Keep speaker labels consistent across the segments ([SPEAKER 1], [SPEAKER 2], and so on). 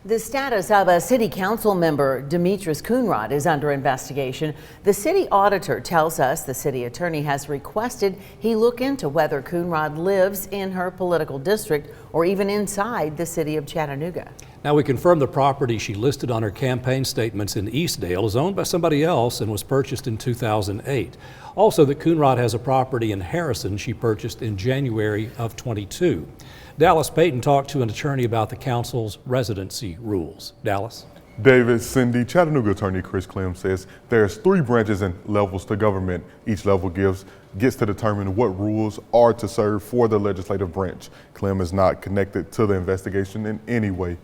[SPEAKER 1] The status of a city council member, Demetrus Coonrod, is under investigation. The city auditor tells us the city attorney has requested he look into whether Coonrod lives in her political district or even inside the city of Chattanooga.
[SPEAKER 2] Now, we confirm the property she listed on her campaign statements in Eastdale is owned by somebody else and was purchased in 2008. Also, that Coonrod has a property in Harrison she purchased in January of 22. Dallas Payton talked to an attorney about the council's residency rules. Dallas?
[SPEAKER 3] David, Cindy, Chattanooga attorney Chris Clem says there's 3 branches and levels to government. Each level gets to determine what rules are to serve for the legislative branch. Clem is not connected to the investigation in any way.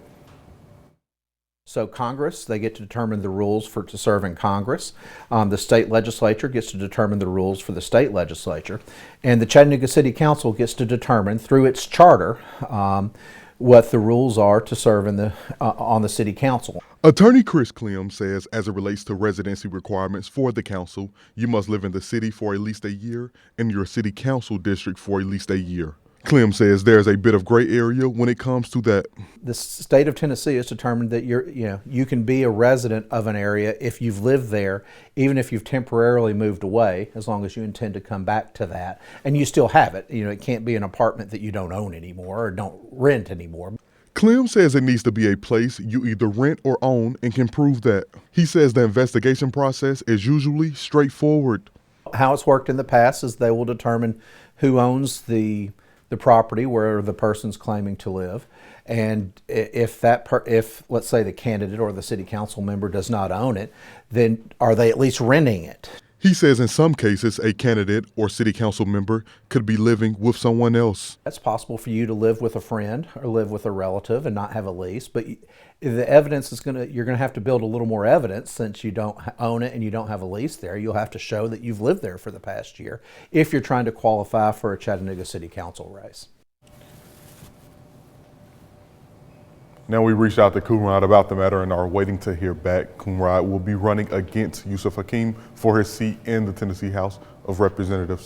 [SPEAKER 4] So Congress, they get to determine the rules to serve in Congress. The state legislature gets to determine the rules for the state legislature. And the Chattanooga City Council gets to determine through its charter what the rules are to serve on the city council.
[SPEAKER 3] Attorney Chris Clem says as it relates to residency requirements for the council, you must live in the city for at least a year and your city council district for at least a year. Clem says there's a bit of gray area when it comes to that.
[SPEAKER 4] The state of Tennessee has determined that you can be a resident of an area if you've lived there, even if you've temporarily moved away, as long as you intend to come back to that, and you still have it. It can't be an apartment that you don't own anymore or don't rent anymore.
[SPEAKER 3] Clem says it needs to be a place you either rent or own and can prove that. He says the investigation process is usually straightforward.
[SPEAKER 4] How it's worked in the past is they will determine who owns the property where the person's claiming to live, and if let's say the candidate or the city council member does not own it, then are they at least renting it?
[SPEAKER 3] He says in some cases a candidate or city council member could be living with someone else.
[SPEAKER 4] It's possible for you to live with a friend or live with a relative and not have a lease, but the evidence is you're going to have to build a little more evidence since you don't own it and you don't have a lease there. You'll have to show that you've lived there for the past year if you're trying to qualify for a Chattanooga City Council race.
[SPEAKER 3] Now we reached out to Coonrod about the matter and are waiting to hear back. Coonrod will be running against Yusuf Hakeem for his seat in the Tennessee House of Representatives.